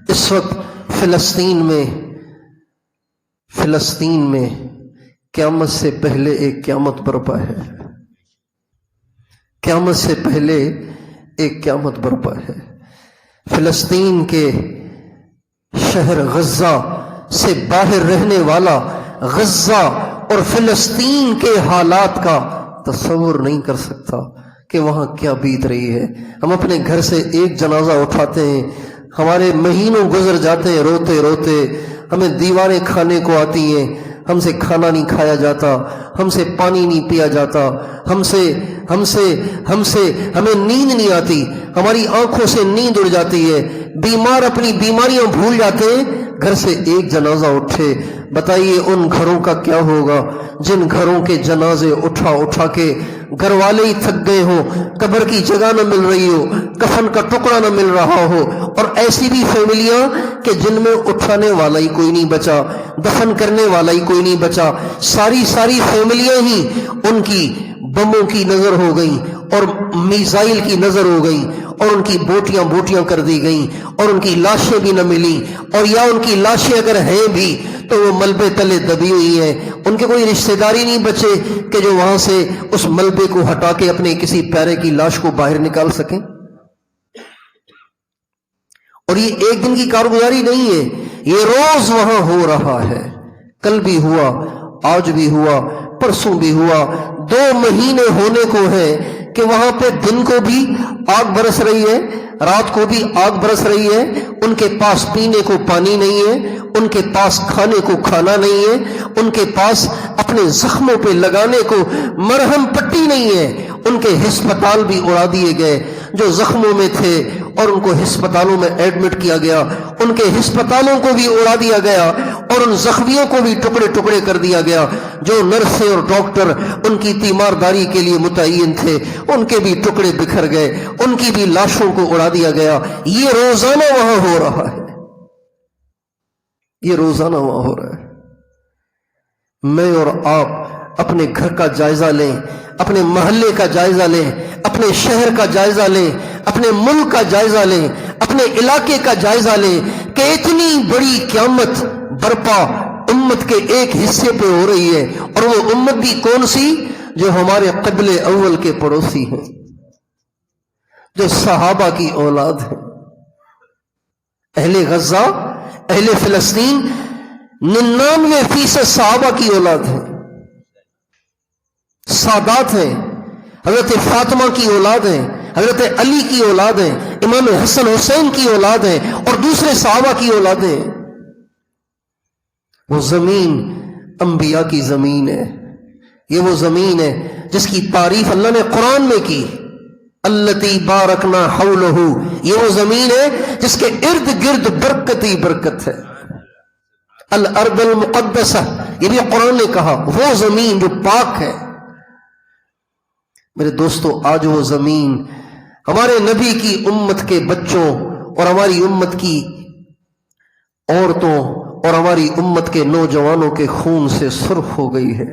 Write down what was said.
اس وقت فلسطین میں قیامت سے پہلے ایک قیامت برپا ہے، قیامت سے پہلے ایک قیامت برپا ہے۔ فلسطین کے شہر غزہ سے باہر رہنے والا غزہ اور فلسطین کے حالات کا تصور نہیں کر سکتا کہ وہاں کیا بیت رہی ہے۔ ہم اپنے گھر سے ایک جنازہ اٹھاتے ہیں، ہمارے مہینوں گزر جاتے ہیں روتے روتے، ہمیں دیواریں کھانے کو آتی ہیں، ہم سے کھانا نہیں کھایا جاتا، ہم سے پانی نہیں پیا جاتا، ہمیں نیند نہیں آتی، ہماری آنکھوں سے نیند اڑ جاتی ہے، بیمار اپنی بیماریاں بھول جاتے ہیں۔ گھر سے ایک جنازہ اٹھے، بتائیے ان گھروں کا کیا ہوگا جن گھروں کے جنازے اٹھا کے گھر والے ہی تھک گئے ہو، قبر کی جگہ نہ مل رہی ہو، کفن کا ٹکڑا نہ مل رہا ہو، اور ایسی بھی فیملیاں کہ جن میں اٹھانے والا ہی کوئی نہیں بچا، دفن کرنے والا ہی کوئی نہیں بچا، ساری فیملیاں ہی ان کی بموں کی نظر ہو گئی اور میزائل کی نظر ہو گئی، اور ان کی بوٹیاں کر دی گئیں، اور ان کی لاشیں بھی نہ ملی، اور یا ان کی لاشیں اگر ہیں بھی تو وہ ملبے تلے دبی ہوئی ہیں۔ ان کے کوئی رشتہ داری نہیں بچے کہ جو وہاں سے اس ملبے کو ہٹا کے اپنے کسی پیارے کی لاش کو باہر نکال سکیں۔ اور یہ ایک دن کی کارگزاری نہیں ہے، یہ روز وہاں ہو رہا ہے، کل بھی ہوا، آج بھی ہوا، پرسوں بھی ہوا، 2 مہینے ہونے کو ہے کہ وہاں پہ دن کو بھی آگ برس رہی ہے، رات کو بھی آگ برس رہی ہے۔ ان کے پاس پینے کو پانی نہیں ہے، ان کے پاس کھانے کو کھانا نہیں ہے، ان کے پاس اپنے زخموں پہ لگانے کو مرہم پٹی نہیں ہے۔ ان کے ہسپتال بھی اڑا دیے گئے، جو زخموں میں تھے اور ان کو ہسپتالوں میں ایڈمٹ کیا گیا، ان کے ہسپتالوں کو بھی اڑا دیا گیا، اور ان زخمیوں کو بھی ٹکڑے ٹکڑے کر دیا گیا۔ جو نرسیں اور ڈاکٹر ان کی تیمارداری کے لیے متعین تھے، ان کے بھی ٹکڑے بکھر گئے، ان کی بھی لاشوں کو اڑا دیا گیا۔ یہ روزانہ وہاں ہو رہا ہے، یہ روزانہ وہاں ہو رہا ہے۔ میں اور آپ اپنے گھر کا جائزہ لیں، اپنے محلے کا جائزہ لیں، اپنے شہر کا جائزہ لیں، اپنے ملک کا جائزہ لیں، اپنے علاقے کا جائزہ لیں کہ اتنی بڑی قیامت برپا امت کے ایک حصے پہ ہو رہی ہے، اور وہ امت بھی کون سی؟ جو ہمارے قبل اول کے پڑوسی ہیں، جو صحابہ کی اولاد ہیں۔ اہل غزہ، اہل فلسطین 99% صحابہ کی اولاد ہیں، سادات ہیں، حضرت فاطمہ کی اولاد ہیں، حضرت علی کی اولاد ہیں، امام حسن حسین کی اولاد ہیں، اور دوسرے صحابہ کی اولادیں ہیں۔ وہ زمین انبیاء کی زمین ہے، یہ وہ زمین ہے جس کی تعریف اللہ نے قرآن میں کی، التی بارکنا حولہ، یہ وہ زمین ہے جس کے ارد گرد برکت ہی برکت ہے۔ الارض المقدسہ، یہ بھی قرآن نے کہا، وہ زمین جو پاک ہے۔ میرے دوستو، آج وہ زمین ہمارے نبی کی امت کے بچوں اور ہماری امت کی عورتوں اور ہماری امت کے نوجوانوں کے خون سے سرخ ہو گئی ہے۔